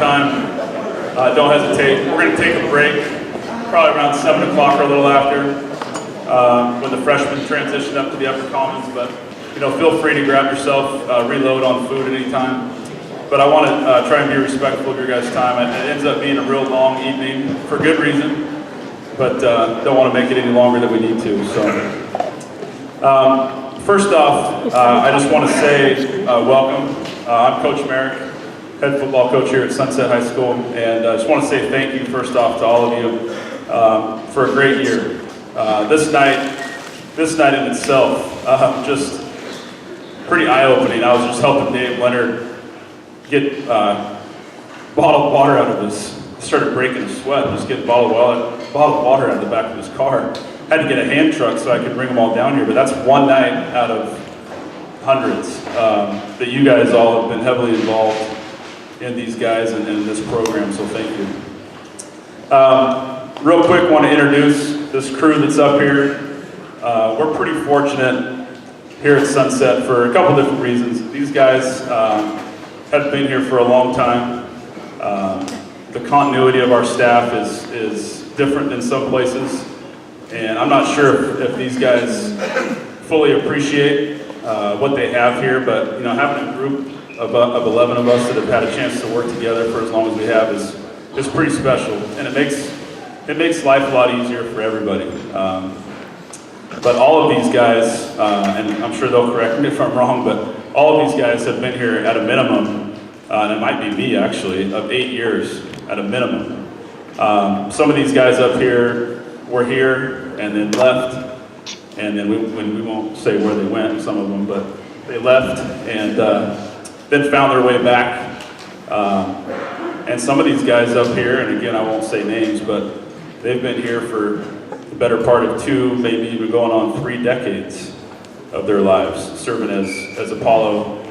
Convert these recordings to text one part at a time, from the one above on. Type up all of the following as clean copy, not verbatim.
time, don't hesitate. We're going to take a break, probably around 7 o'clock or a little after, when the freshmen transition up to the upper commons. But feel free to grab yourself, reload on food at any time. But I want to try and be respectful of your guys' time. It ends up being a real long evening for good reason, but don't want to make it any longer than we need to. So, first off, I just want to say welcome. I'm Coach Merrick, head football coach here at Sunset High School, and I just want to say thank you first off to all of you for a great year. This night in itself, just pretty eye-opening. I was just helping Dave Leonard get bottled water out of his. Started breaking a sweat, just getting bottled water out of the back of his car. Had to get a hand truck so I could bring them all down here, but that's one night out of hundreds that you guys all have been heavily involved in these guys and in this program, so thank you. Real quick, want to introduce this crew that's up here. We're pretty fortunate here at Sunset for a couple different reasons. These guys have been here for a long time. The continuity of our staff is different than some places, and I'm not sure if these guys fully appreciate what they have here, but having a group of 11 of us that have had a chance to work together for as long as we have is pretty special, and it makes life a lot easier for everybody. But all of these guys, and I'm sure they'll correct me if I'm wrong, but all of these guys have been here at a minimum, and it might be me actually, of 8 years at a minimum. Some of these guys up here were here and then left, and then we won't say where they went, some of them, but they left and then found their way back. And some of these guys up here, and again, I won't say names, but they've been here for the better part of 2, maybe even going on 3 decades of their lives, serving as Apollo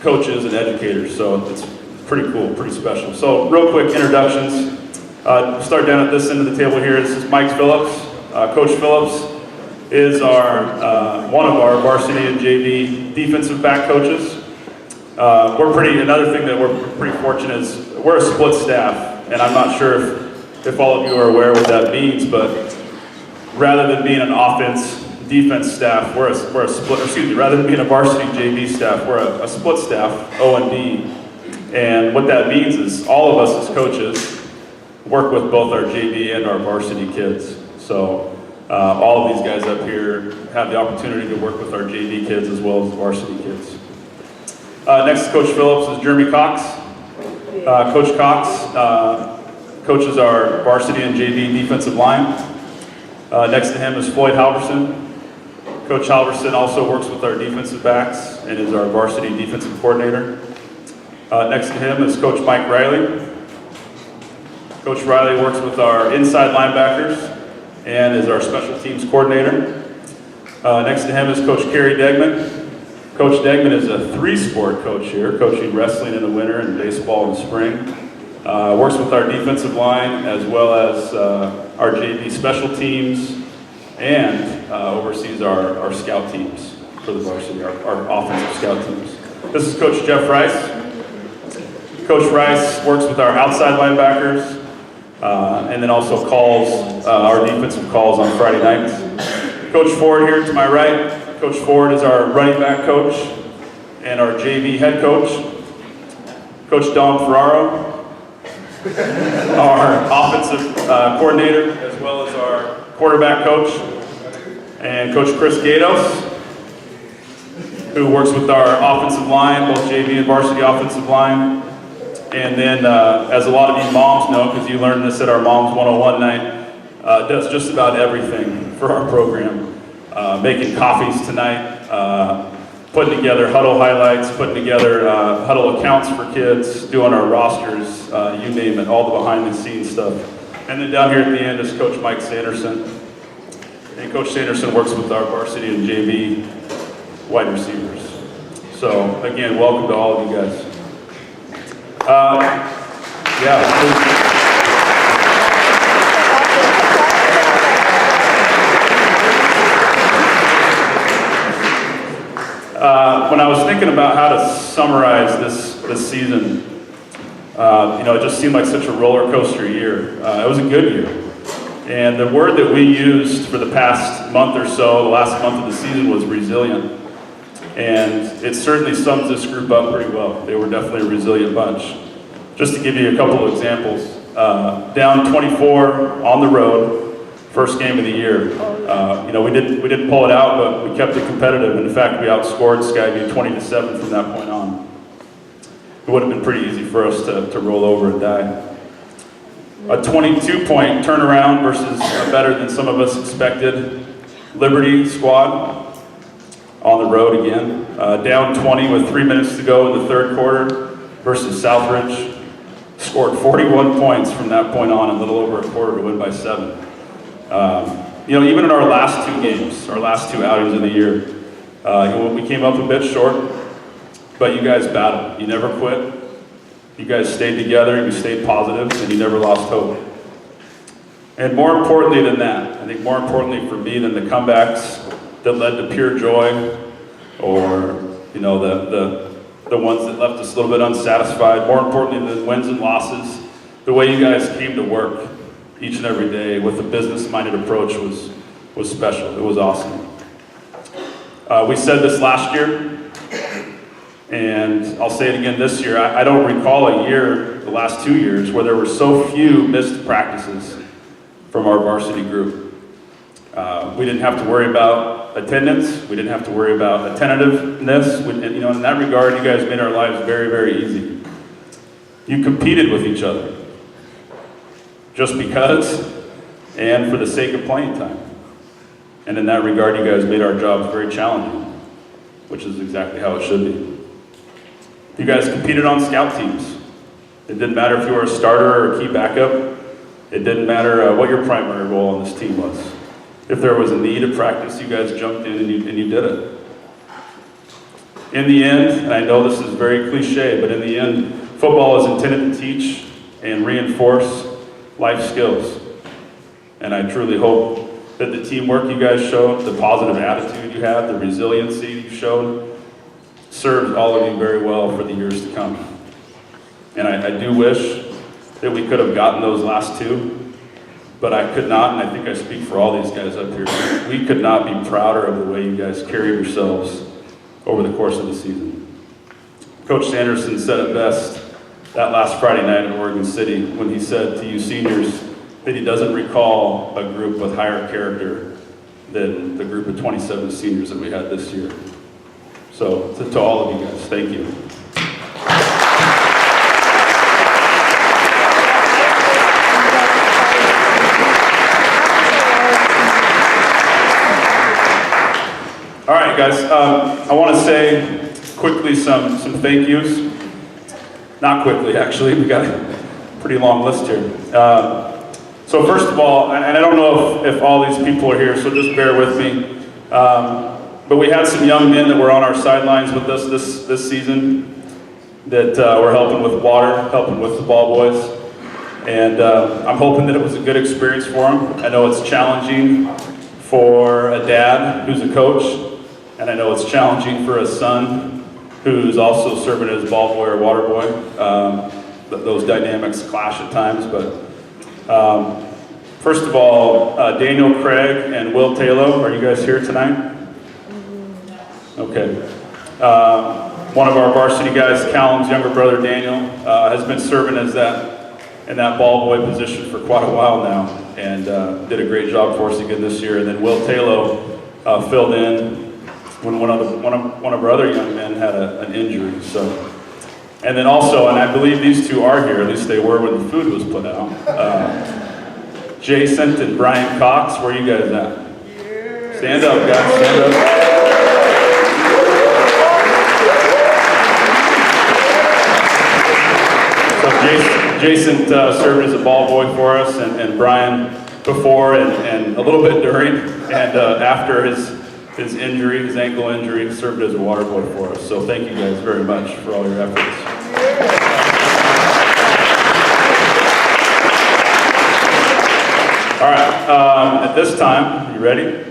coaches and educators. So it's pretty cool, pretty special. So real quick introductions. Start down at this end of the table here. This is Mike Phillips. Coach Phillips is one of our varsity and JV defensive back coaches. Another thing that we're pretty fortunate is we're a split staff, and I'm not sure if all of you are aware what that means, but rather than being an offense-defense staff, we're a split, rather than being a varsity JV staff, we're a split staff, O&D. And what that means is all of us as coaches work with both our JV and our varsity kids. So all of these guys up here have the opportunity to work with our JV kids as well as the varsity kids. Next to Coach Phillips is Jeremy Cox. Coach Cox coaches our varsity and JV defensive line. Next to him is Floyd Halverson. Coach Halverson also works with our defensive backs and is our varsity defensive coordinator. Next to him is Coach Mike Riley. Coach Riley works with our inside linebackers and is our special teams coordinator. Next to him is Coach Kerry Degman. Coach Degman is a 3-sport coach here, coaching wrestling in the winter and baseball in the spring. Works with our defensive line as well as our JV special teams and oversees our scout teams for the varsity, our offensive scout teams. This is Coach Jeff Rice. Coach Rice works with our outside linebackers and then also calls our defensive calls on Friday nights. Coach Ford here to my right. Coach Ford is our running back coach and our JV head coach. Coach Dom Ferraro, our offensive coordinator, as well as our quarterback coach, and Coach Chris Gatos, who works with our offensive line, both JV and varsity offensive line. And then, as a lot of you moms know, because you learned this at our Moms 101 night, does just about everything for our program. Making coffees tonight, putting together huddle highlights, putting together huddle accounts for kids, doing our rosters, you name it, all the behind-the-scenes stuff. And then down here at the end is Coach Mike Sanderson. And Coach Sanderson works with our varsity and JV wide receivers. So, again, welcome to all of you guys. When I was thinking about how to summarize this season, It just seemed like such a roller coaster year. It was a good year. And the word that we used for the past month or so, the last month of the season, was resilient. And it certainly sums this group up pretty well. They were definitely a resilient bunch. Just to give you a couple of examples, down 24 on the road, first game of the year. We didn't pull it out, but we kept it competitive. In fact, we outscored Skyview 20-7 from that point on. It would have been pretty easy for us to roll over and die. A 22-point turnaround versus better than some of us expected. Liberty squad on the road again. Down 20 with 3 minutes to go in the third quarter versus Southridge. Scored 41 points from that point on, a little over a quarter to win by 7. Even in our last two games, our last two outings of the year, we came up a bit short, but you guys battled. You never quit. You guys stayed together, you stayed positive, and you never lost hope. And more importantly than that, I think more importantly for me than the comebacks that led to pure joy, or the ones that left us a little bit unsatisfied, more importantly than wins and losses, the way you guys came to work each and every day with a business-minded approach was special. It was awesome. We said this last year, and I'll say it again this year. I don't recall a year, the last 2 years, where there were so few missed practices from our varsity group. We didn't have to worry about attendance. We didn't have to worry about attentiveness. In that regard, you guys made our lives very, very easy. You competed with each other just because and for the sake of playing time. And in that regard, you guys made our jobs very challenging, which is exactly how it should be. You guys competed on scout teams. It didn't matter if you were a starter or a key backup. It didn't matter what your primary role on this team was. If there was a need of practice, you guys jumped in and you did it. In the end, and I know this is very cliche, but in the end, football is intended to teach and reinforce life skills. And I truly hope that the teamwork you guys showed, the positive attitude you had, the resiliency you showed, served all of you very well for the years to come. And I do wish that we could have gotten those last two, but I could not, and I think I speak for all these guys up here. We could not be prouder of the way you guys carried yourselves over the course of the season. Coach Sanderson said it best that last Friday night in Oregon City when he said to you seniors that he doesn't recall a group with higher character than the group of 27 seniors that we had this year. So to all of you guys, thank you. All right, guys, I want to say quickly some thank yous. Not quickly, actually. We got a pretty long list here. So first of all, and I don't know if all these people are here, so just bear with me. But we had some young men that were on our sidelines with us this season that were helping with water, helping with the ball boys. And I'm hoping that it was a good experience for them. I know it's challenging for a dad who's a coach, and I know it's challenging for a son who's also serving as ball boy or water boy. Those dynamics clash at times, but first of all, Daniel Craig and Will Taylor, are you guys here tonight? Okay. One of our varsity guys, Callum's younger brother Daniel, has been serving as in that ball boy position for quite a while now, and did a great job for us again this year. And then Will Taylor filled in when one of our other young men had an injury. So, and then also, and I believe these two are here, at least they were when the food was put out. Jason and Brian Cox, where are you guys at? Stand up, guys, stand up. So Jason served as a ball boy for us, and Brian before and a little bit during and after his injury, his ankle injury, served as a water boy for us. So thank you guys very much for all your efforts. All right, at this time, you ready?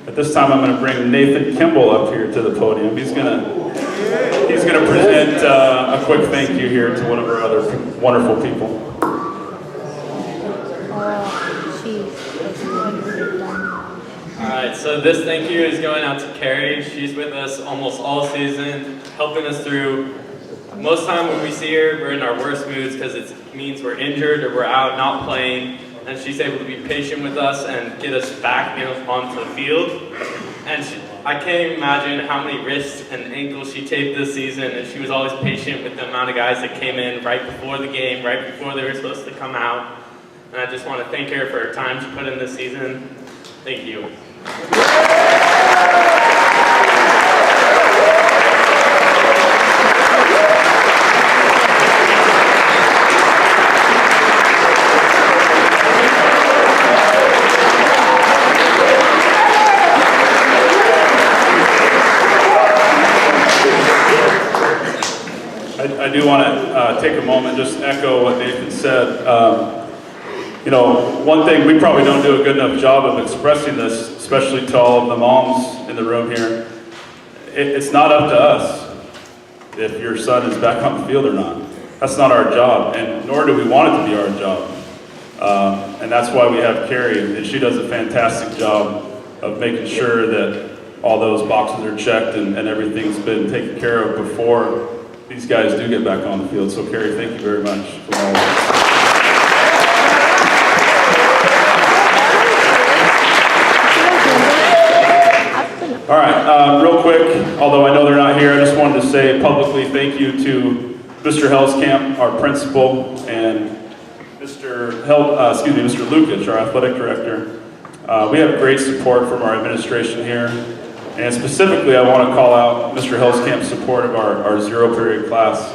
At this time, I'm going to bring Nathan Kimball up here to the podium. He's going going to present a quick thank you here to one of our other wonderful people. Alright, so this thank you is going out to Carrie. She's with us almost all season, helping us through. Most time when we see her, we're in our worst moods because it means we're injured or we're out not playing, and she's able to be patient with us and get us back onto the field. And I can't even imagine how many wrists and ankles she taped this season, and she was always patient with the amount of guys that came in right before the game, right before they were supposed to come out. And I just want to thank her for her time she put in this season. Thank you. I do want to take a moment just to echo what Nathan said. You know, one thing, we probably don't do a good enough job of expressing this, especially to all of the moms in the room here. It's not up to us if your son is back on the field or not. That's not our job, and nor do we want it to be our job. And that's why we have Carrie, and she does a fantastic job of making sure that all those boxes are checked and everything's been taken care of before these guys do get back on the field. So Carrie, thank you very much for all of that. All right, real quick, although I know they're not here, I just wanted to say publicly thank you to Mr. Hellskamp, our principal, and Mr. Lukic, our athletic director. We have great support from our administration here, and specifically I want to call out Mr. Hellskamp's support of our zero-period class,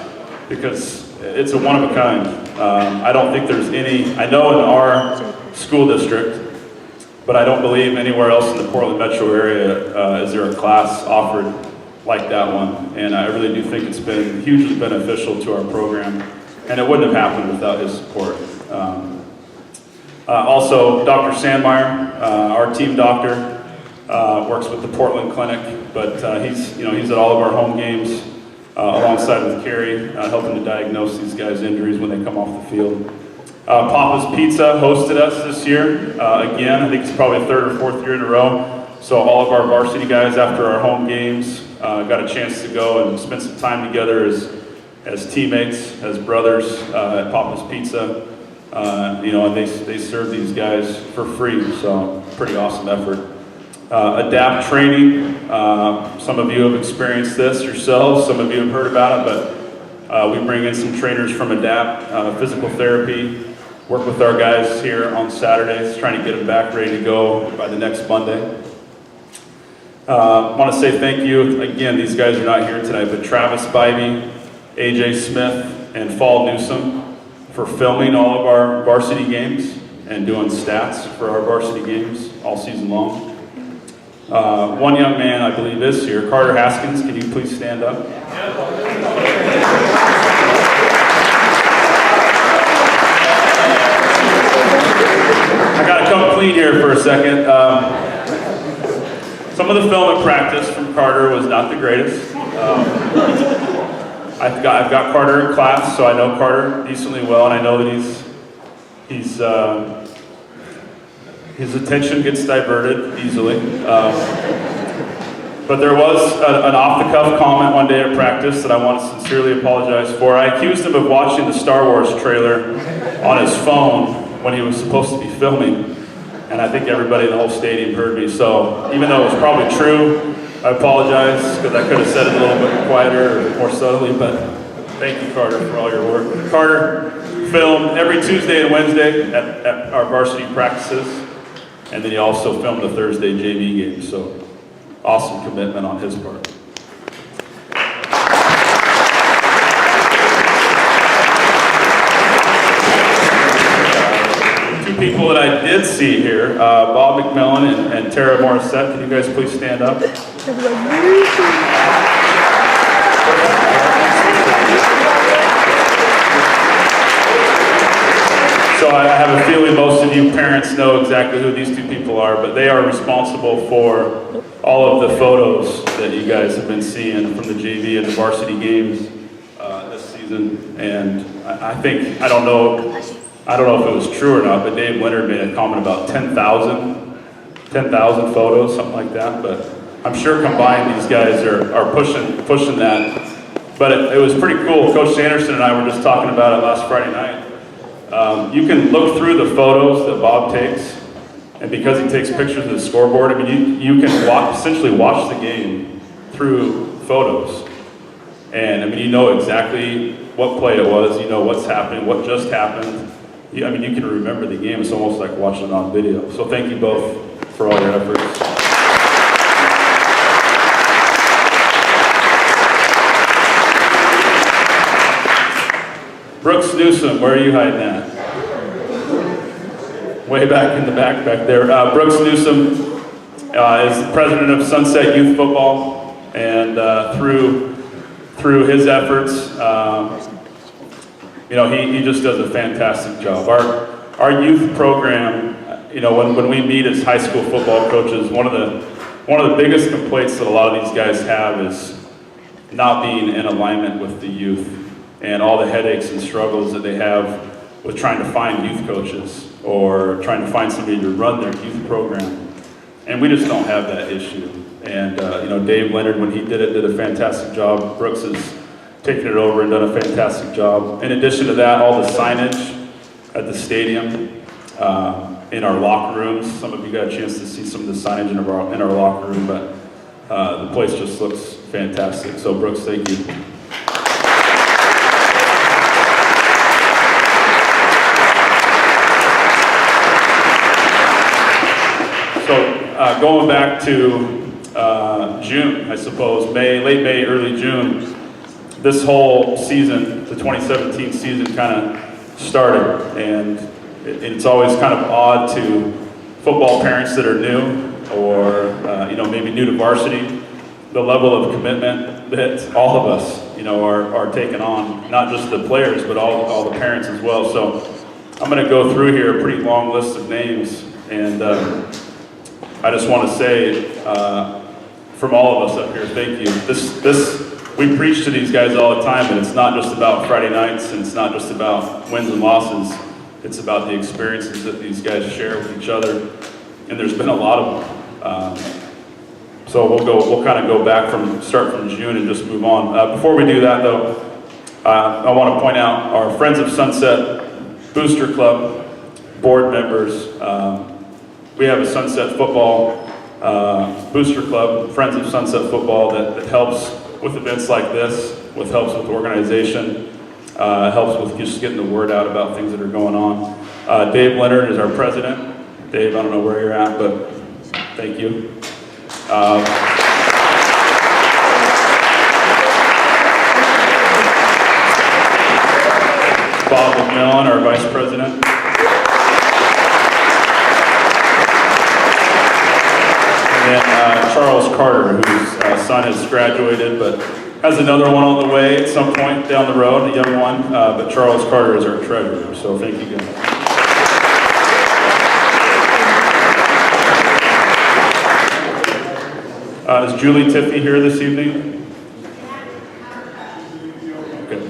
because it's a one-of-a-kind. I don't think there's any, I know in our school district, but I don't believe anywhere else in the Portland metro area is there a class offered like that one. And I really do think it's been hugely beneficial to our program, and it wouldn't have happened without his support. Also, Dr. Sandmeyer, our team doctor, works with the Portland Clinic, but he's at all of our home games alongside with Carrie, helping to diagnose these guys' injuries when they come off the field. Papa's Pizza hosted us this year. Again, I think it's probably the third or fourth year in a row. So all of our varsity guys after our home games got a chance to go and spend some time together as teammates, as brothers at Papa's Pizza. And they serve these guys for free, so pretty awesome effort. ADAPT training, some of you have experienced this yourselves, some of you have heard about it, but we bring in some trainers from ADAPT, physical therapy, work with our guys here on Saturdays, trying to get them back ready to go by the next Monday. I want to say thank you, again, these guys are not here tonight, but Travis Bybee, AJ Smith, and Fall Newsom for filming all of our varsity games and doing stats for our varsity games all season long. One young man, I believe, is here. Carter Haskins, can you please stand up? I gotta come clean here for a second. Some of the film and practice from Carter was not the greatest. I've got Carter in class, so I know Carter decently well, and I know that his attention gets diverted easily. But there was an off-the-cuff comment one day at practice that I want to sincerely apologize for. I accused him of watching the Star Wars trailer on his phone when he was supposed to be filming, and I think everybody in the whole stadium heard me. So even though it was probably true, I apologize, because I could have said it a little bit quieter or more subtly, but thank you, Carter, for all your work. Carter filmed every Tuesday and Wednesday at our varsity practices, and then he also filmed the Thursday JV game, so awesome commitment on his part. Two people that I did see here, Bob McMillan and Tara Morissette. Can you guys please stand up? So I have a feeling most of you parents know exactly who these two people are, but they are responsible for all of the photos that you guys have been seeing from the JV and the varsity games this season. And I think, I don't know if it was true or not, but Dave Leonard made a comment about 10,000 photos, something like that. But I'm sure combined these guys are pushing that. But it was pretty cool. Coach Sanderson and I were just talking about it last Friday night. You can look through the photos that Bob takes, and because he takes pictures of the scoreboard, I mean, you can essentially watch the game through photos. And I mean, you know exactly what play it was, you know what's happening, what just happened. I mean, you can remember the game. It's almost like watching it on video. So thank you both for all your efforts. Brooks Newsom, where are you hiding at? Way back in the back there. Brooks Newsom is the president of Sunset Youth Football, and through his efforts, you know, he just does a fantastic job. Our youth program, you know, when we meet as high school football coaches, one of the biggest complaints that a lot of these guys have is not being in alignment with the youth, and all the headaches and struggles that they have with trying to find youth coaches or trying to find somebody to run their youth program. And we just don't have that issue. And you know, Dave Leonard, when he did a fantastic job. Brooks has taken it over and done a fantastic job. In addition to that, all the signage at the stadium, in our locker rooms. Some of you got a chance to see some of the signage in our locker room, but the place just looks fantastic. So Brooks, thank you. So going back to June, I suppose, late May, early June, this whole season, the 2017 season kind of started, and it's always kind of odd to football parents that are new or you know, maybe new to varsity, the level of commitment that all of us, you know, are taking on, not just the players, but all the parents as well. So I'm going to go through here a pretty long list of names, and I just want to say, from all of us up here, thank you. We preach to these guys all the time, and it's not just about Friday nights, and it's not just about wins and losses. It's about the experiences that these guys share with each other, and there's been a lot of them. So we'll kind of go back start from June and just move on. Before we do that, though, I want to point out our Friends of Sunset Booster Club board members. We have a Sunset Football Booster Club, Friends of Sunset Football, that helps with events like this, helps with organization, helps with just getting the word out about things that are going on. Dave Leonard is our president. Dave, I don't know where you're at, but thank you. Bob McMillan, our vice president. And Charles Carter, whose son has graduated, but has another one on the way at some point down the road, a young one. But Charles Carter is our treasurer, so thank you guys. Is Julie Tiffey here this evening? Okay.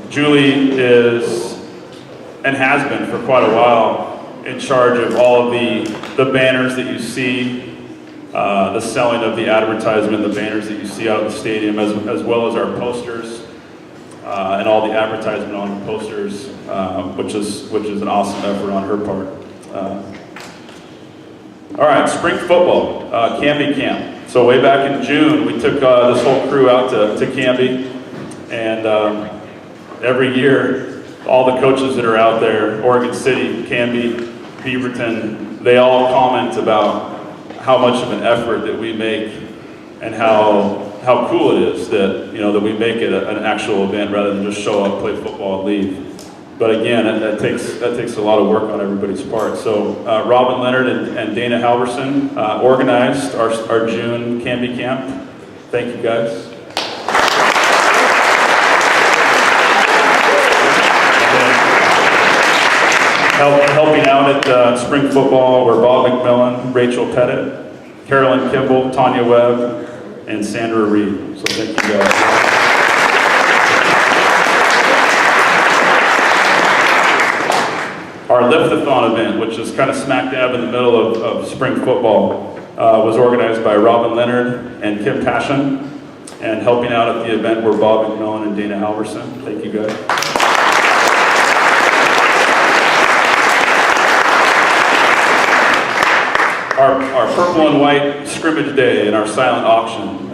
Julie is, and has been for quite a while, in charge of all of the banners that you see, the selling of the advertisement, the banners that you see out of the stadium, as well as our posters, and all the advertisement on the posters, which is an awesome effort on her part. All right, spring football, Canby Camp. So way back in June, we took this whole crew out to Canby, and every year, all the coaches that are out there, Oregon City, Canby, Beaverton, they all comment about how much of an effort that we make, and how cool it is that, you know, that we make it an actual event rather than just show up, play football, and leave. But again, that takes a lot of work on everybody's part. So Robin Leonard and Dana Halverson organized our June Canby Camp. Thank you guys. Helping out at spring football were Bob McMillan, Rachel Pettit, Carolyn Kimball, Tanya Webb, and Sandra Reed. So thank you guys. Our Lift-a-thon event, which is kind of smack dab in the middle of spring football, was organized by Robin Leonard and Kim Passion. And helping out at the event were Bob McMillan and Dana Halverson. Thank you guys. Our purple and white scrimmage day and our silent auction.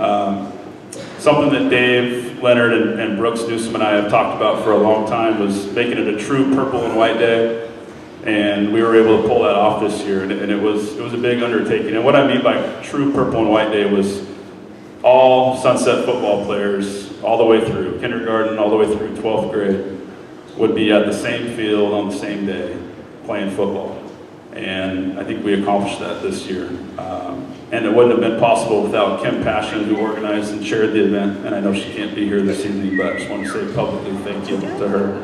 Something that Dave, Leonard, and Brooks Newsom and I have talked about for a long time was making it a true purple and white day. And we were able to pull that off this year, and it was a big undertaking. And what I mean by true purple and white day was all Sunset football players, all the way through kindergarten, all the way through 12th grade, would be at the same field on the same day playing football. And I think we accomplished that this year. And it wouldn't have been possible without Kim Passion, who organized and chaired the event. And I know she can't be here this evening, but I just want to say publicly thank you to her.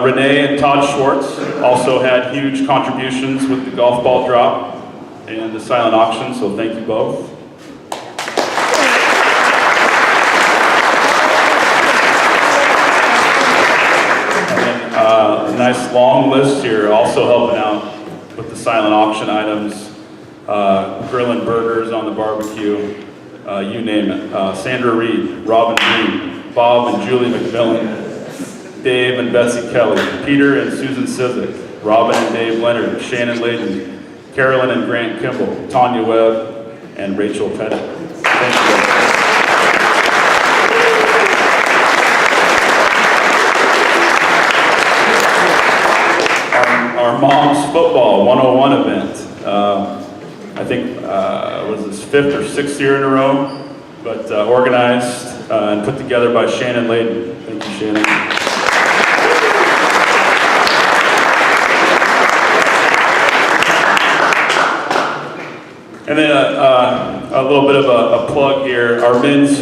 Renee and Todd Schwartz also had huge contributions with the golf ball drop and the silent auction, so thank you both. And then, a nice long list here, also helping out with the silent auction items, grilling burgers on the barbecue, you name it. Sandra Reed, Robin Green, Bob and Julie McMillan, Dave and Betsy Kelly, Peter and Susan Sizik, Robin and Dave Leonard, Shannon Layden, Carolyn and Grant Kimball, Tanya Webb, and Rachel Pettit. Thank you. Our Moms Football 101 event, I think was this 5th or 6th year in a row, but organized and put together by Shannon Layden. Thank you, Shannon. And then a little bit of a plug here, our men's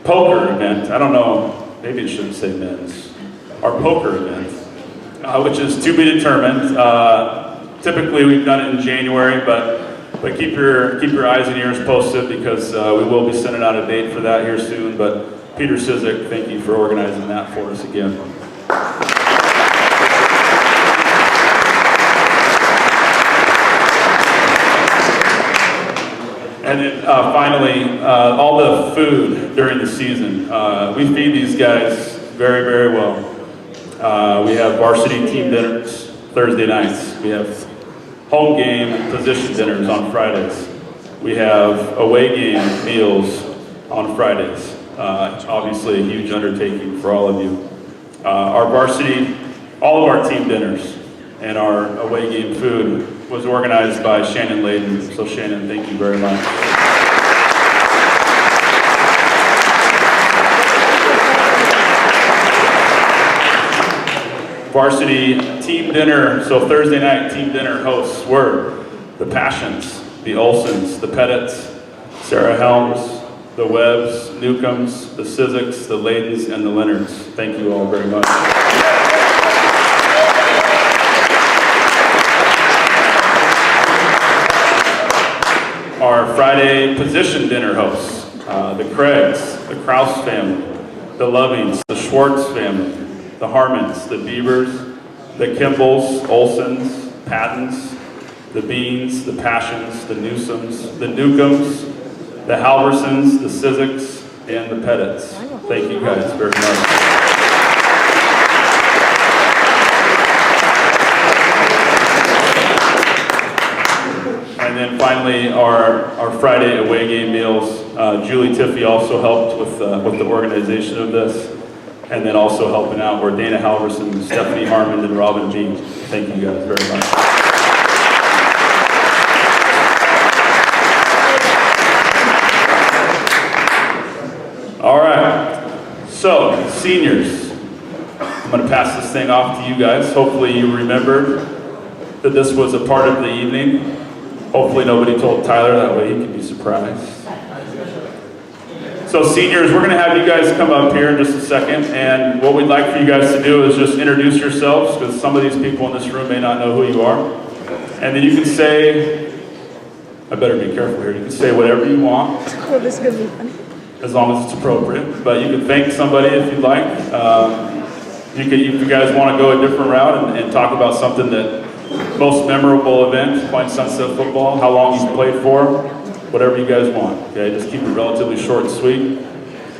poker event. I don't know, maybe it shouldn't say men's. Our poker event, which is to be determined. Typically we've done it in January, but keep your eyes and ears posted because we will be sending out a date for that here soon. But Peter Sizik, thank you for organizing that for us again. And then finally, all the food during the season. We feed these guys very, very well. We have varsity team dinners Thursday nights. We have home game and position dinners on Fridays. We have away game meals on Fridays. Obviously a huge undertaking for all of you. Our varsity, all of our team dinners and our away game food was organized by Shannon Layden. So Shannon, thank you very much. Varsity team dinner, so Thursday night team dinner hosts were the Passions, the Olsons, the Pettits, Sarah Helms, the Webbs, Newcombs, the Siziks, the Laydens, and the Leonards. Thank you all very much. Our Friday position dinner hosts, the Craigs, the Kraus family, the Lovings, the Schwartz family, the Harmons, the Beavers, the Kimballs, Olsons, Pattons, the Beans, the Passions, the Newsoms, the Newcombs, the Halversons, the Siziks, and the Pettits. Thank you guys very much. And then finally, our Friday away game meals. Julie Tiffey also helped with the organization of this. And then also helping out were Dana Halverson, Stephanie Harmon, and Robin Bean. Thank you guys very much. All right, so seniors, I'm going to pass this thing off to you guys. Hopefully you remembered that this was a part of the evening. Hopefully nobody told Tyler, that way he can be surprised. So seniors, we're going to have you guys come up here in just a second, and what we'd like for you guys to do is just introduce yourselves, because some of these people in this room may not know who you are. And then you can say, I better be careful here, you can say whatever you want, Oh, this is gonna be funny. as long as it's appropriate. But you can thank somebody if you'd like. If you guys want to go a different route and talk about something that most memorable event, playing Sunset football, how long you've played for, whatever you guys want. Okay, just keep it relatively short and sweet.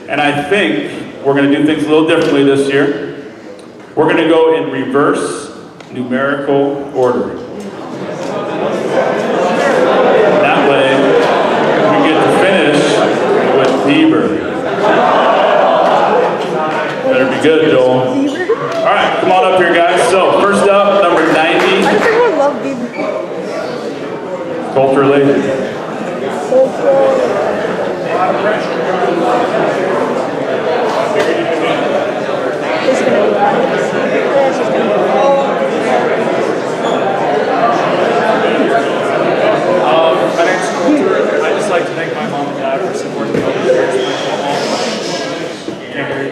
And I think we're going to do things a little differently this year. We're going to go in reverse numerical order. That way, we get to finish with Bieber. Better be good, Joel. All right, come on up here, guys. So, first up, number 90, Why does everyone love Bieber? culture related. This is gonna be funny. This is gonna be My name's Coulter. I'd just like to thank my mom and dad for supporting me all these years playing football. Can't hear you.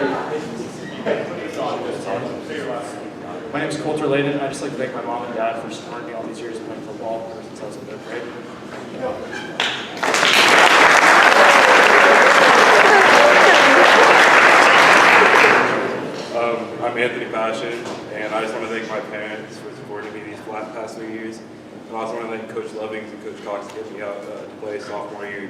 My name's Coulter Layden. I'd just like to thank my mom and dad for supporting me all these years playing football since I was in third grade. I'm Anthony Passion, and I just want to thank my parents for supporting me these past 3 years. And I also want to thank Coach Lovings and Coach Cox for getting me out to play sophomore year.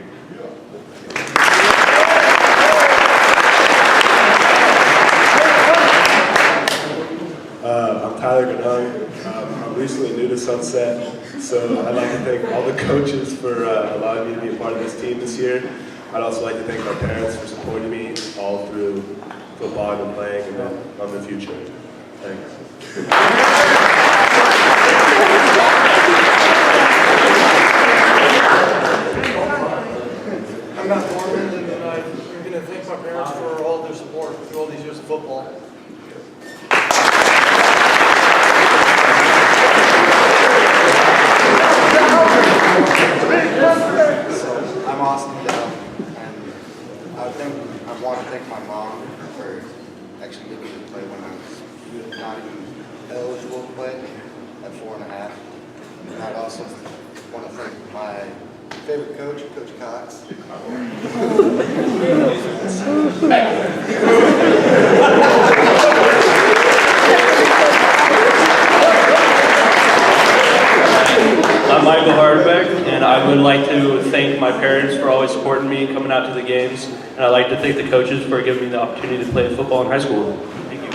I'm Tyler Gadung. I'm recently new to Sunset, so I'd like to thank all the coaches for allowing me to be a part of this team this year. I'd also like to thank my parents for supporting me all through football and playing and then on the future. Thanks. I'm Matt Norman, and I'm going to thank my parents for all their support through all these years of football. So I'm Austin Dell, and I want to thank my mom for actually getting me to play when I was not even eligible to play at 4.5. And I'd also want to thank my favorite coach, Coach Cox. I'm Michael Hardbeck, and I would like to thank my parents for always supporting me coming out to the games, and I'd like to thank the coaches for giving me the opportunity to play football in high school. Thank you.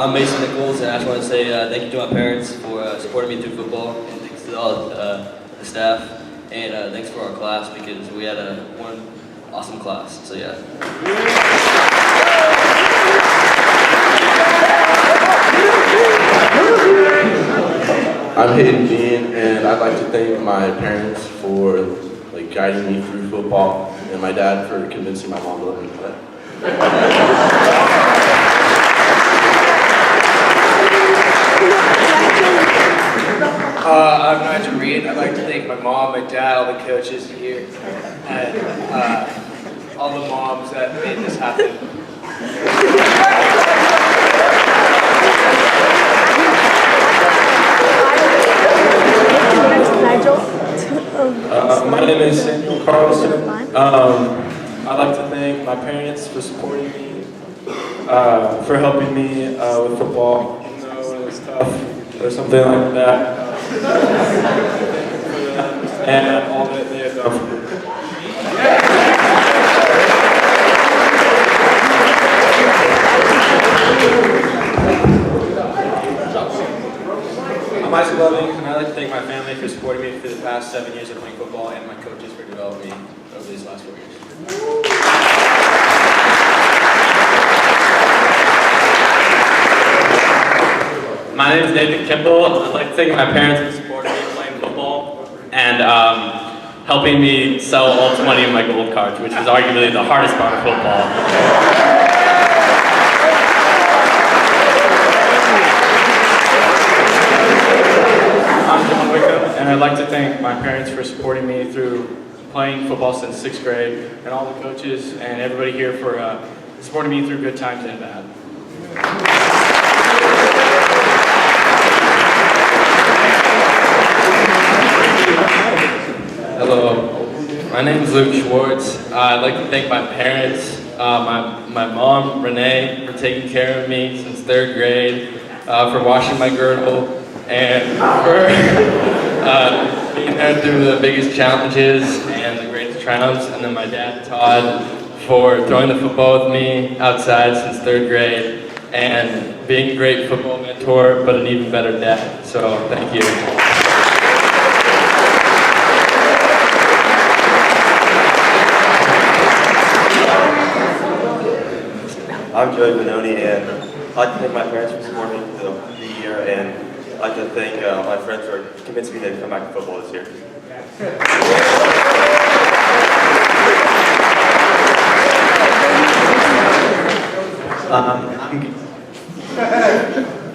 I'm Mason Nichols, and I just want to say thank you to my parents for supporting me through football, and thanks to all the staff, and thanks for our class because we had one awesome class. So yeah. I'm Hayden Bean, and I'd like to thank my parents for guiding me through football, and my dad for convincing my mom to let me play. I'm Nigel Reed. I'd like to thank my mom, my dad, all the coaches here, and all the moms that made this happen. Nigel. My name is Samuel Carlson. I'd like to thank my parents for supporting me, for helping me with football, even though it was tough or something like that. And all that they have done for me. I'm Isaac Loving, and I'd like to thank my family for supporting me through the past 7 years of playing football, and my coaches for developing me over these last 4 years. My name is David Kimball. I'd like to thank my parents for supporting me playing football and helping me sell all 20 of my gold cards, which was arguably the hardest part of football. I'm John Wickham. like to thank my parents for supporting me through playing football since 6th grade, and all the coaches and everybody here for supporting me through good times and bad. Hello, my name is Luke Schwartz. I'd like to thank my parents, my mom, Renee, for taking care of me since 3rd grade, for washing my girdle, and for being there through the biggest challenges and the greatest triumphs, and then my dad, Todd, for throwing the football with me outside since 3rd grade, and being a great football mentor, but an even better dad. So, thank you. I'm Joey Benoni, and I'd like to thank my parents for supporting me through the year, and I'd like to thank my friends for convincing me to come back to football this year.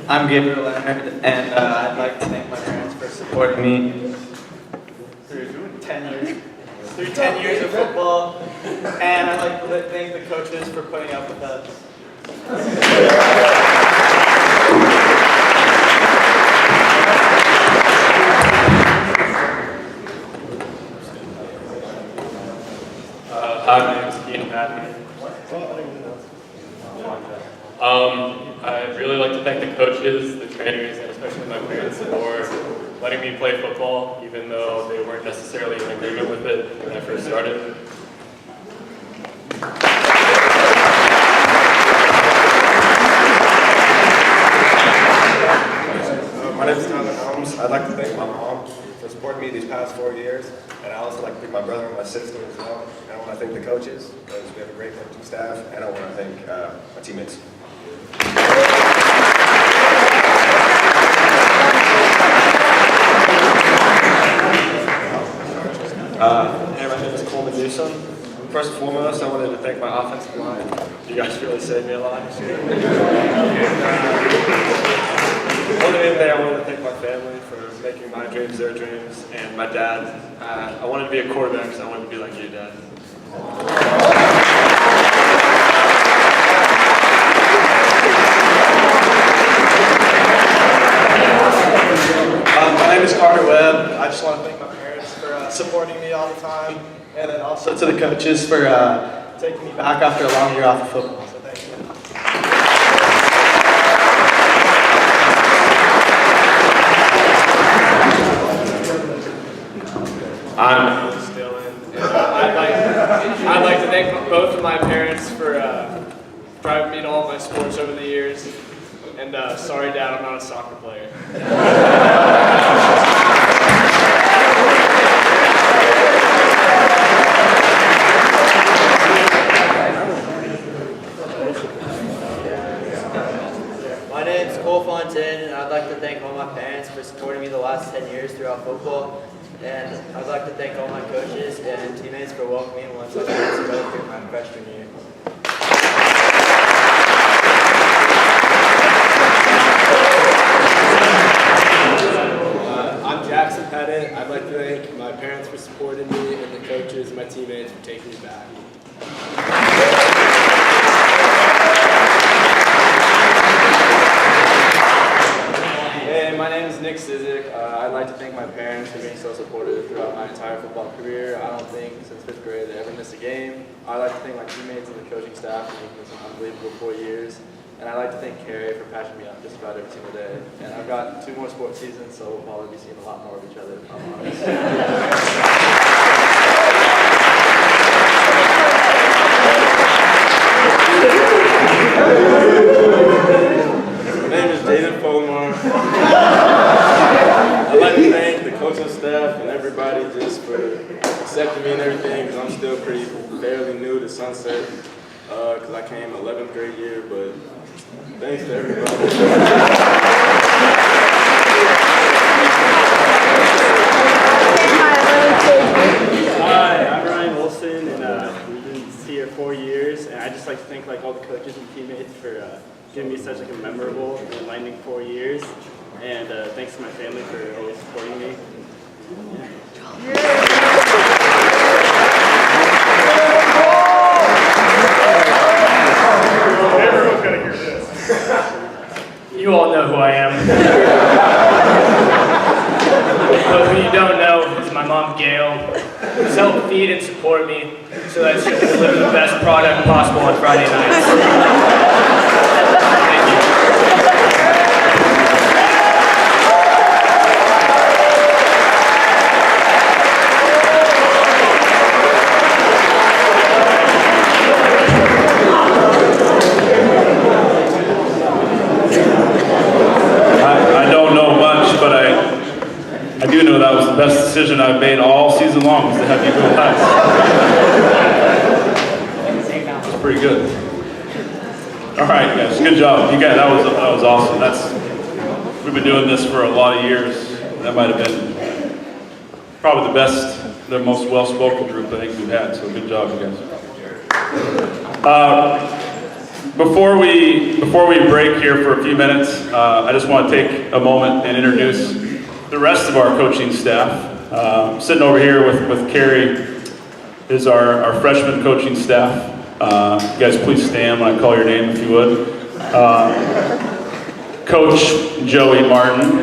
I'm Gabriel Leonard, and I'd like to thank my parents for supporting me through 10 years of football, and I'd like to thank the coaches for putting up with us. Hi, my name is Keaton Patton. I'd really like to thank the coaches, the trainers, and especially my parents for letting me play football, even though they weren't necessarily in agreement with it when I first started. My name is Tyler Holmes. I'd like to thank my mom for supporting me these past 4 years, and I also like to thank my brother and my sister as well. And I want to thank the coaches because we have a great coaching staff, and I want to thank my teammates. Hey, my name is Coleman Newsom. First and foremost, I wanted to thank my offensive line. You guys really saved me a lot. More than anything, I wanted to thank my family for making my dreams their dreams, and my dad. I wanted to be a quarterback because I wanted to be like you, Dad. My name is Carter Webb. I just want to thank my parents for supporting me all the time, and then also to the coaches for taking me back after a long year off of football. So thank you. I'm Dylan. I'd like to thank both of my parents for driving me to all my sports over the years. And sorry, Dad, I'm not a soccer player. My name's Cole Fontaine, and I'd like to thank all my parents for supporting me the last 10 years throughout football. And I'd like to thank all my coaches and teammates for welcoming me once I got through my freshman year. I'm Jackson Pettit. I'd like to thank my parents for supporting me and the coaches and my teammates for taking me back. Hey, my name is Nick Sizik. I'd like to thank my parents for being so supportive throughout my entire football career. I don't think since 5th grade they ever missed a game. I'd like to thank my teammates and the coaching staff for making this an unbelievable 4 years. And I'd like to thank Carrie for patching me up just about every single day. And I've got 2 more sports seasons, so we'll probably be seeing a lot more of each other, if I'm honest. My name is Jaden Folmar. I'd like to thank the coaching staff and everybody just for accepting me and everything, because I'm still fairly new to Sunset, because I came 11th grade year, but thanks to everybody. Hi, I'm Ryan Wilson, and we've been here 4 years, and I'd just like to thank all the coaches and teammates for giving me such a memorable and enlightening 4 years, and thanks to my family for always supporting me. Everyone's gonna hear this. You all know who I am. But who you don't know is my mom, Gail, who's helped feed and support me so that she can deliver the best product possible on Friday nights. Thank you. I don't know much, but I do know that was the best decision I've made all season long, was to have you go last. That's pretty good. All right, guys, good job. You guys, that was awesome. We've been doing this for a lot of years. That might have been probably the most well-spoken group I think we've had. So good job, you guys. Before we break here for a few minutes, I just want to take a moment and introduce the rest of our coaching staff. Sitting over here with Carrie is our freshman coaching staff. You guys please stand when I call your name if you would. Coach Joey Martin.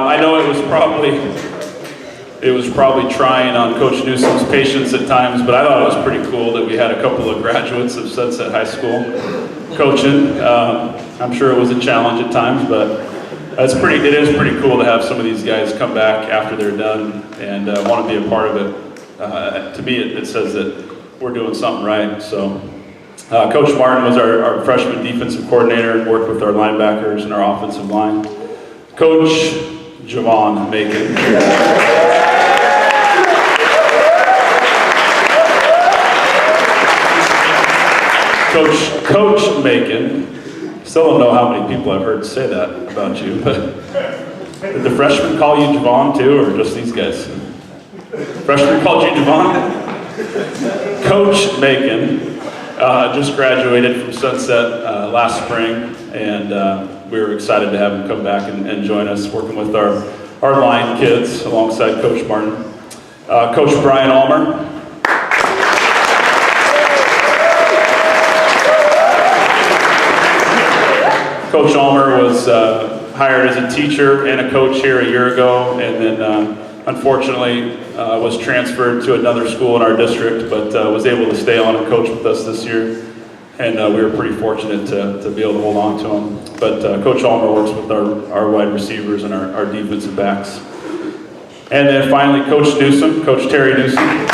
I know it was probably trying on Coach Newsom's patience at times, but I thought it was pretty cool that we had a couple of graduates of Sunset High School coaching. I'm sure it was a challenge at times, but it is pretty cool to have some of these guys come back after they're done and want to be a part of it. To me, it says that we're doing something right. So, Coach Martin was our freshman defensive coordinator and worked with our linebackers and our offensive line. Coach Javon Macon. Coach Macon. Still don't know how many people I've heard say that about you, but did the freshmen call you Javon too, or just these guys? Freshmen called you Javon? Coach Macon just graduated from Sunset last spring, and we were excited to have him come back and join us, working with our line kids alongside Coach Martin. Coach Brian Ulmer. Coach Ulmer was hired as a teacher and a coach here a year ago, and then unfortunately was transferred to another school in our district, but was able to stay on and coach with us this year. And we were pretty fortunate to be able to hold on to him. But Coach Ulmer works with our wide receivers and our defensive backs. And then finally, Coach Newsom, Coach Terry Newsom.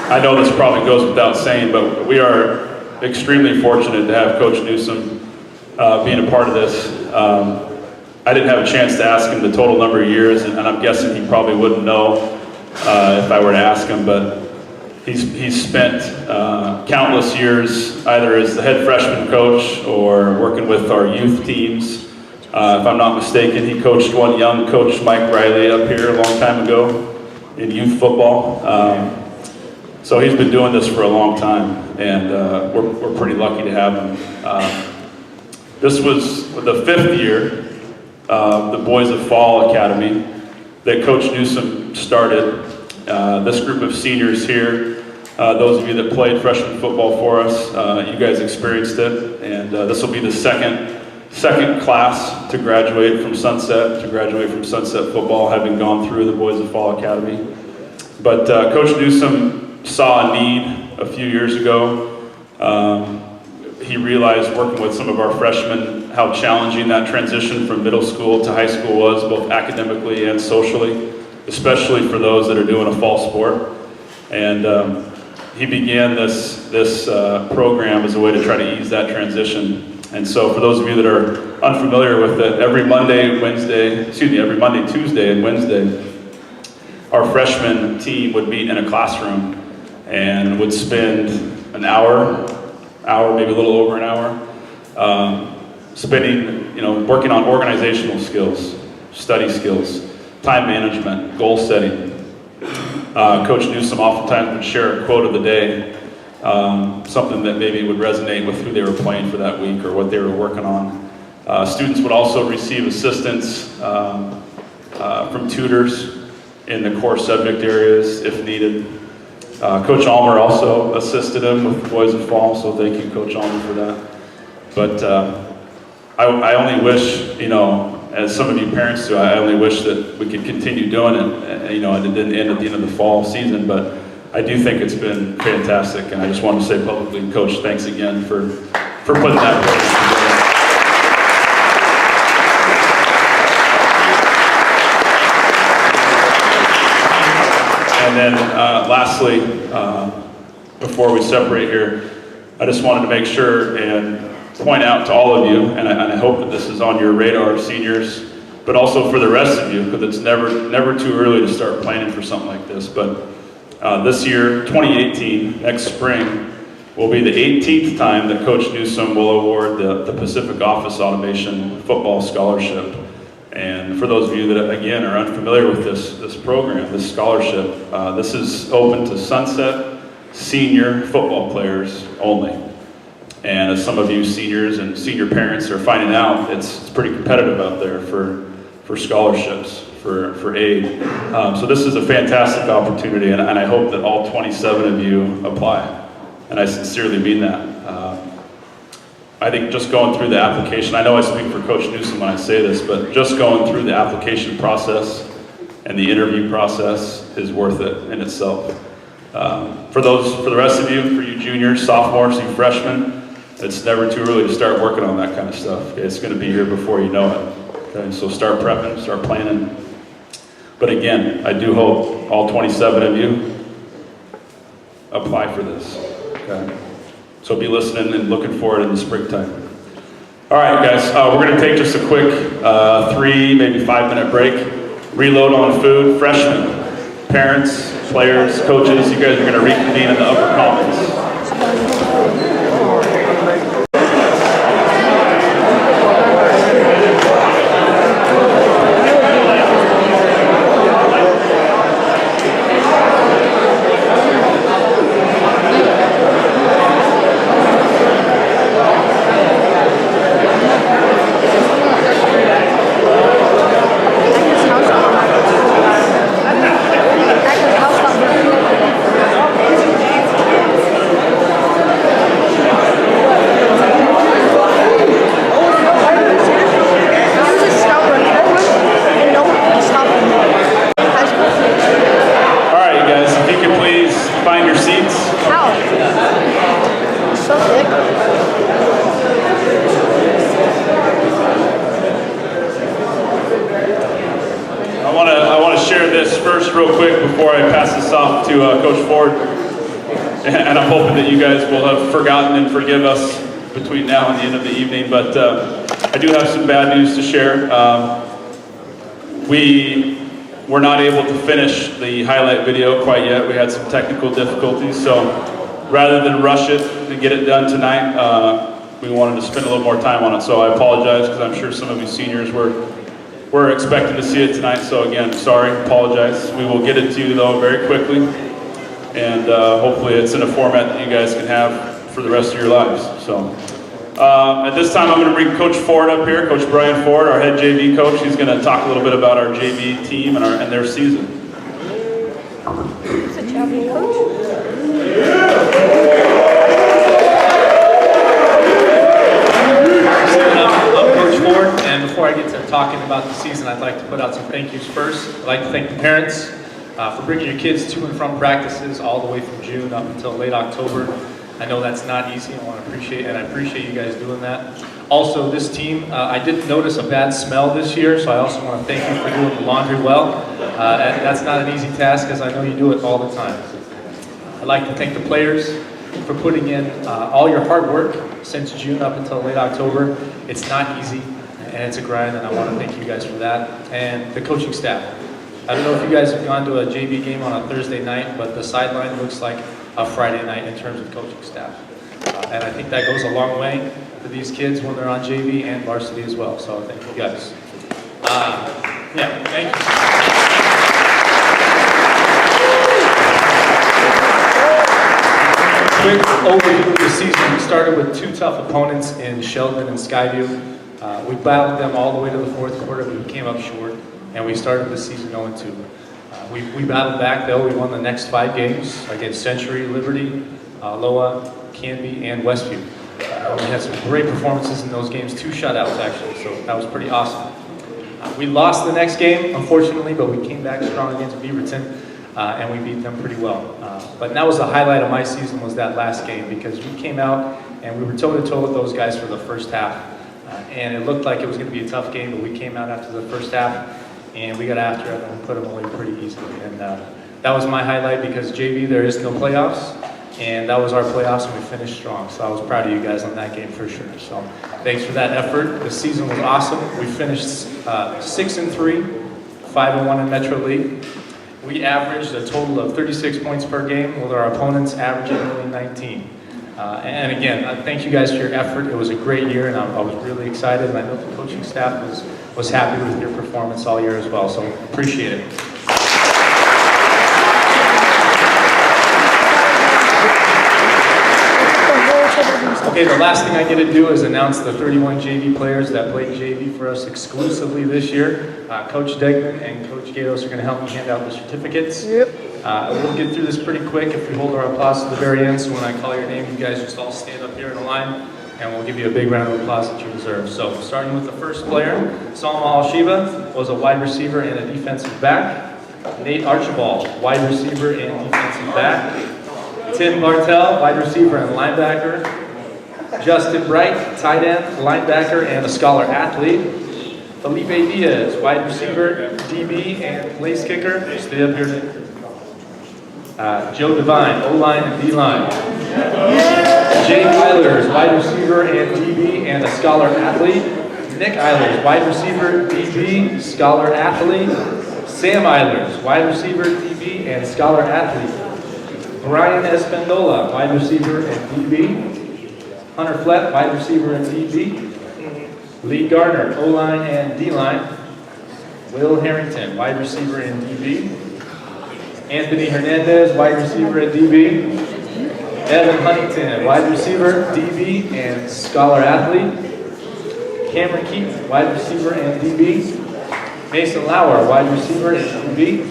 I know this probably goes without saying, but we are extremely fortunate to have Coach Newsom being a part of this. I didn't have a chance to ask him the total number of years, and I'm guessing he probably wouldn't know if I were to ask him, but he's spent countless years either as the head freshman coach or working with our youth teams. If I'm not mistaken, he coached one young coach, Mike Riley, up here a long time ago in youth football. So he's been doing this for a long time, and we're pretty lucky to have him. This was the 5th year of the Boys of Fall Academy that Coach Newsom started. This group of seniors here, those of you that played freshman football for us, you guys experienced it, and this will be the second class to graduate from Sunset football, having gone through the Boys of Fall Academy. But Coach Newsom saw a need a few years ago. He realized, working with some of our freshmen, how challenging that transition from middle school to high school was, both academically and socially, especially for those that are doing a fall sport. And he began this program as a way to try to ease that transition. And so for those of you that are unfamiliar with it, every Monday, Tuesday, and Wednesday, our freshman team would meet in a classroom and would spend an hour, maybe a little over an hour, working on organizational skills, study skills, time management, goal setting. Coach Newsom oftentimes would share a quote of the day, something that maybe would resonate with who they were playing for that week or what they were working on. Students would also receive assistance from tutors in the core subject areas if needed. Coach Almer also assisted him with the Boys of Fall, so thank you, Coach Almer, for that. But I only wish, you know, as some of you parents do, I only wish that we could continue doing it, you know, and it didn't end at the end of the fall season, but I do think it's been fantastic, and I just want to say publicly, Coach, thanks again for putting that together. And then lastly, before we separate here, I just wanted to make sure and point out to all of you, and I hope that this is on your radar, seniors, but also for the rest of you, because it's never too early to start planning for something like this. But this year, 2018, next spring, will be the 18th time that Coach Newsom will award the Pacific Office Automation Football Scholarship. And for those of you that, again, are unfamiliar with this program, this scholarship, this is open to Sunset senior football players only. And as some of you seniors and senior parents are finding out, it's pretty competitive out there for scholarships, for aid. So this is a fantastic opportunity, and I hope that all 27 of you apply. And I sincerely mean that. I think just going through the application, I know I speak for Coach Newsom when I say this, but just going through the application process and the interview process is worth it in itself. For the rest of you, for you juniors, sophomores, you freshmen, it's never too early to start working on that kind of stuff. Okay? It's going to be here before you know it. Okay? So start prepping, start planning. But again, I do hope all 27 of you apply for this. Okay? So be listening and looking for it in the springtime. All right, guys, we're going to take just a quick 3, maybe 5-minute break. Reload on food. Freshmen, parents, players, coaches, you guys are going to reconvene in the upper commons. Real quick before I pass this off to Coach Ford, and I'm hoping that you guys will have forgotten and forgive us between now and the end of the evening, but I do have some bad news to share. We were not able to finish the highlight video quite yet. We had some technical difficulties, so rather than rush it and get it done tonight, we wanted to spend a little more time on it, so I apologize because I'm sure some of you seniors we're expecting to see it tonight, so again, sorry, apologize. We will get it to you though very quickly, and hopefully it's in a format that you guys can have for the rest of your lives. So at this time, I'm going to bring Coach Ford up here, Coach Brian Ford, our head JV coach. He's going to talk a little bit about our JV team and their season. It's a traveling coach. And before I get to talking about the season, I'd like to put out some thank yous first. I'd like to thank the parents for bringing your kids to and from practices all the way from June up until late October. I know that's not easy. I appreciate you guys doing that. Also, this team, I did notice a bad smell this year, so I also want to thank you for doing the laundry well. And that's not an easy task, as I know you do it all the time. I'd like to thank the players for putting in all your hard work since June up until late October. It's not easy, and it's a grind, and I want to thank you guys for that. And the coaching staff. I don't know if you guys have gone to a JV game on a Thursday night, but the sideline looks like a Friday night in terms of coaching staff. And I think that goes a long way for these kids when they're on JV and varsity as well, so thank you guys. Yeah, thank you. Quick overview of the season. We started with two tough opponents in Sheldon and Skyview. We battled them all the way to the fourth quarter. We came up short, and we started the season 0-2. We battled back, though. We won the next 5 games against Century, Liberty, Loa, Canby, and Westview. We had some great performances in those games, 2 shutouts, actually, so that was pretty awesome. We lost the next game, unfortunately, but we came back strong against Beaverton, and we beat them pretty well. But that was the highlight of my season, was that last game, because we came out and we were toe-to-toe with those guys for the first half. And it looked like it was going to be a tough game, but we came out after the first half, and we got after it and put them away pretty easily. And that was my highlight, because JV, there is no playoffs, and that was our playoffs, and we finished strong. So I was proud of you guys on that game for sure. So thanks for that effort. The season was awesome. We finished 6-3, 5-1 in Metro League. We averaged a total of 36 points per game, with our opponents averaging only 19. And again, thank you guys for your effort. It was a great year, and I was really excited, and I know the coaching staff was happy with your performance all year as well, so appreciate it. Okay, the last thing I get to do is announce the 31 JV players that played JV for us exclusively this year. Coach Degman and Coach Gatos are going to help me hand out the certificates. Yep. We'll get through this pretty quick if we hold our applause to the very end. So when I call your name, you guys just all stand up here in a line, and we'll give you a big round of applause that you deserve. So starting with the first player, Salma Al-Shiba was a wide receiver and a defensive back. Nate Archibald, wide receiver and defensive back. Tim Bartel, wide receiver and linebacker. Justin Bright, tight end, linebacker, and a scholar athlete. Felipe Diaz, wide receiver, DB, and place kicker. Stay up here. Joe Devine, O-line and D-line. Jake Eilers, wide receiver and DB, and a scholar athlete. Nick Eilers, wide receiver, DB, scholar athlete. Sam Eilers, wide receiver, DB, and scholar athlete. Brian Espendola, wide receiver and DB. Hunter Flett, wide receiver and DB. Lee Gardner, O-line and D-line. Will Harrington, wide receiver and DB. Anthony Hernandez, wide receiver and DB. Evan Huntington, wide receiver, DB, and scholar athlete. Cameron Keaton, wide receiver and DB. Mason Lauer, wide receiver and DB.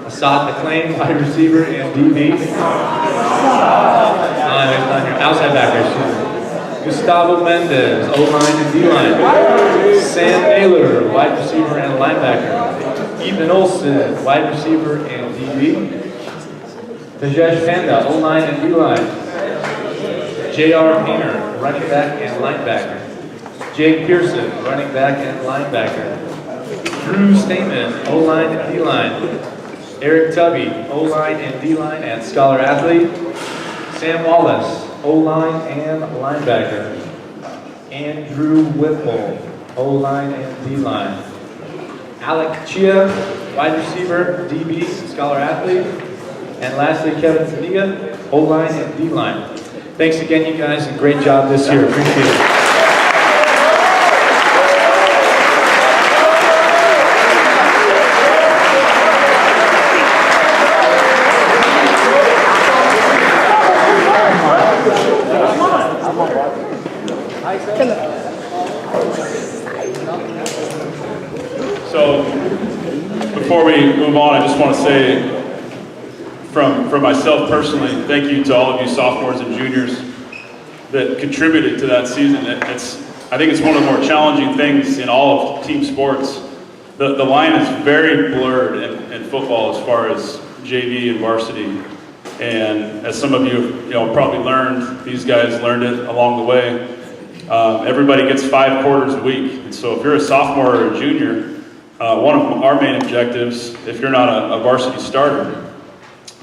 Assad McLean, wide receiver and DB. Outside backer. Gustavo Mendez, O-line and D-line. Sam Naylor, wide receiver and linebacker. Ethan Olson, wide receiver and DB. Tejesh Panda, O-line and D-line. J.R. Painter, running back and linebacker. Jake Pearson, running back and linebacker. Drew Stamen, O-line and D-line. Eric Tubby, O-line and D-line and scholar athlete. Sam Wallace, O-line and linebacker. Andrew Whipple, O-line and D-line. Alec Chia, wide receiver, DB, scholar athlete. And lastly, Kevin Zuniga, O-line and D-line. Thanks again, you guys, and great job this year. Appreciate it. So, before we move on, I just want to say, from myself personally, thank you to all of you sophomores and juniors that contributed to that season. I think it's one of the more challenging things in all of team sports. The line is very blurred in football as far as JV and varsity. And as some of you probably learned, these guys learned it along the way. Everybody gets 5 quarters a week. And so if you're a sophomore or a junior, one of our main objectives, if you're not a varsity starter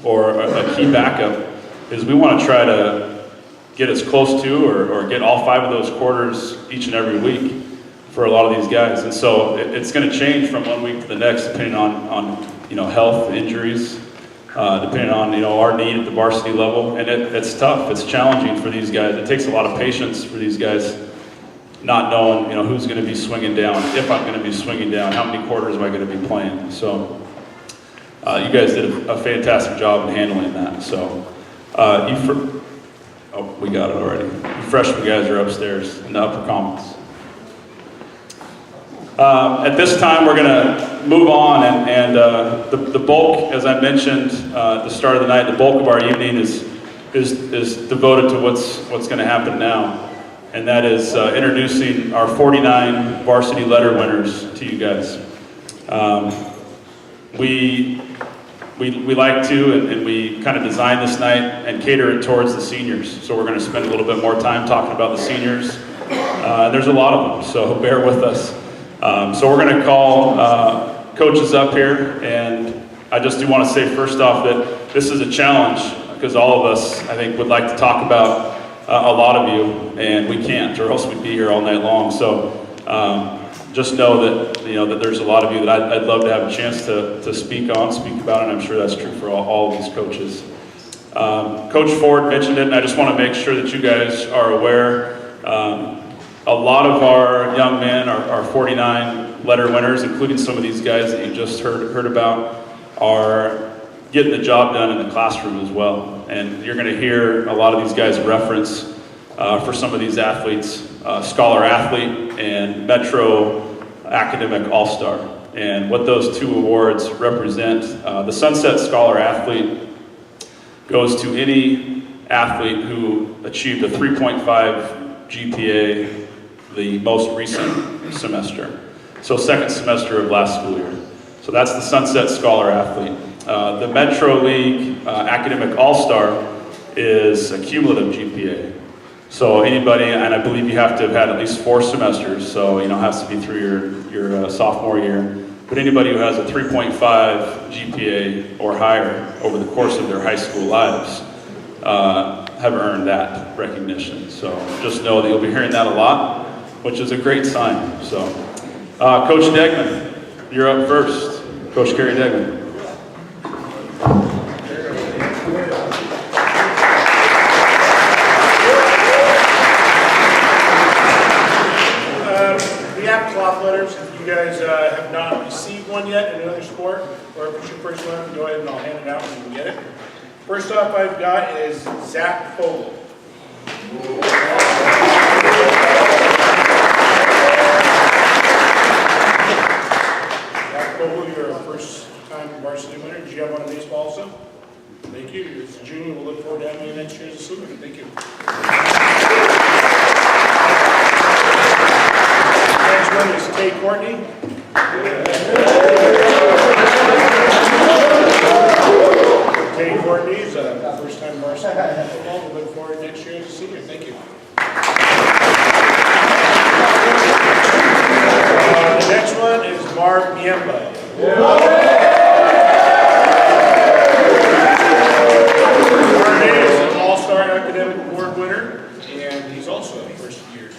or a key backup, is we want to try to get as close to or get all 5 of those quarters each and every week for a lot of these guys. And so it's going to change from one week to the next depending on health, injuries, depending on our need at the varsity level. And it's tough, it's challenging for these guys. It takes a lot of patience for these guys. not knowing, who's going to be swinging down, if I'm going to be swinging down, how many quarters am I going to be playing. So you guys did a fantastic job in handling that. So we got it already. You freshman guys are upstairs in the upper commons. At this time, we're going to move on, and the bulk, as I mentioned at the start of the night, the bulk of our evening is devoted to what's going to happen now. And that is introducing our 49 varsity letter winners to you guys. We like to, and we kind of designed this night and cater it towards the seniors. So we're going to spend a little bit more time talking about the seniors. There's a lot of them, so bear with us. So we're going to call coaches up here, and I just do want to say first off that this is a challenge, because all of us, I think, would like to talk about a lot of you, and we can't, or else we'd be here all night long. So just know that that there's a lot of you that I'd love to have a chance to speak about, and I'm sure that's true for all of these coaches. Coach Ford mentioned it, and I just want to make sure that you guys are aware. A lot of our young men, our 49 letter winners, including some of these guys that you just heard about, are getting the job done in the classroom as well. And you're going to hear a lot of these guys reference for some of these athletes, Scholar Athlete and Metro Academic All-Star. And what those two awards represent, the Sunset Scholar Athlete goes to any athlete who achieved a 3.5 GPA the most recent semester. So second semester of last school year. So that's the Sunset Scholar Athlete. The Metro League Academic All-Star is a cumulative GPA. So anybody, and I believe you have to have had at least 4 semesters, so it has to be through your sophomore year. But anybody who has a 3.5 GPA or higher over the course of their high school lives have earned that recognition. So just know that you'll be hearing that a lot, which is a great sign. So Coach Degman, you're up first. Coach Kerry Degman. We have cloth letters. If you guys have not received one yet in another sport, or if it's your first one, go ahead and I'll hand it out and you can get it. First up I've got is Zach Fogel. Zach Fogel, you're a first-time varsity winner. Did you have one in baseball also? Thank you. As a junior, we'll look forward to having you next year as a senior. Thank you. Next one is Tay Courtney. Tay Courtney is a first-time varsity football. We'll look forward to next year as a senior. Thank you. The next one is Marv Niemba. Marv is an all-star academic award winner, and he's also a first-year.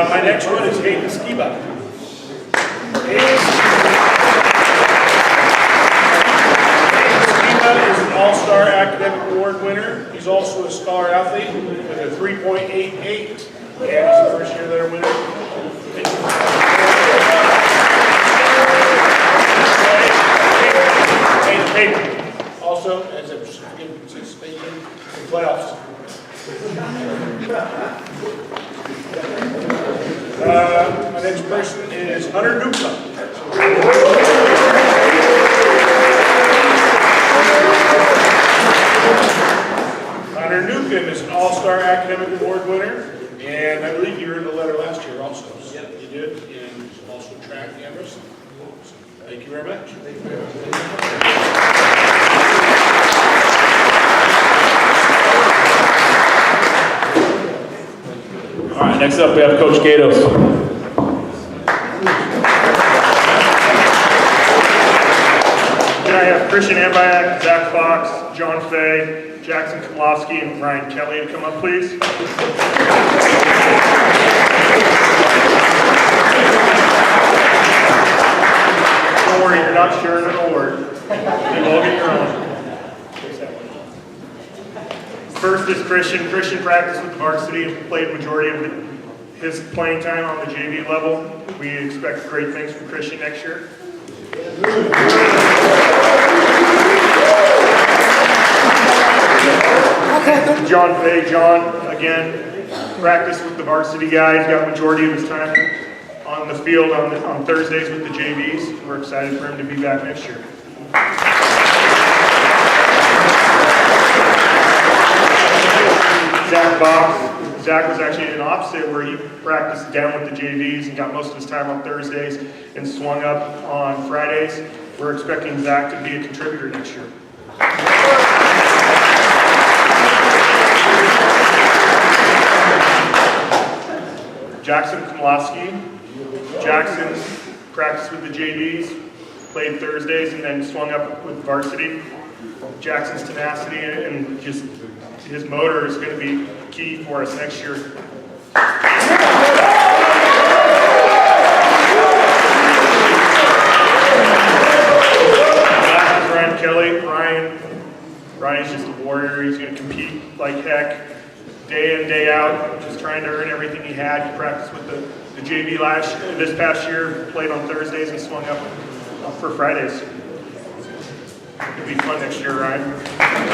My next one is Hayden Skiba. Hayden Skiba is an all-star academic award winner. He's also a scholar athlete with a 3.88, and he's a first-year letter winner. Hayden also has a certificate of participation in playoffs. My next person is Hunter Newcomb. Hunter Newcomb is an all-star academic award winner, and I believe you earned a letter last year also. So yep, you did, and also track and wrestling. So, thank you very much. All right, next up we have Coach Gatos. Then I have Christian Ambayak, Zach Fox, John Fay, Jackson Komlowski, and Ryan Kelly to come up, please. Don't worry, you're not sharing an award. is Christian. Christian practiced with the varsity and played majority of his playing time on the JV level. We expect great things from Christian next year. John Fay. John, again, practiced with the varsity guys, got majority of his time on the field on Thursdays with the JVs. We're excited for him to be back next year. Zach Box. Zach was actually an opposite where he practiced down with the JVs and got most of his time on Thursdays and swung up on Fridays. We're expecting Zach to be a contributor next year. Jackson Komlowski. Jackson practiced with the JVs, played Thursdays, and then swung up with varsity. Jackson's tenacity and just his motor is going to be key for us next year. Last is Ryan Kelly. Ryan's just a warrior. He's going to compete like heck, day in, day out, just trying to earn everything he had. He practiced with the JV this past year, played on Thursdays and swung up for Fridays. It'll be fun next year, Ryan.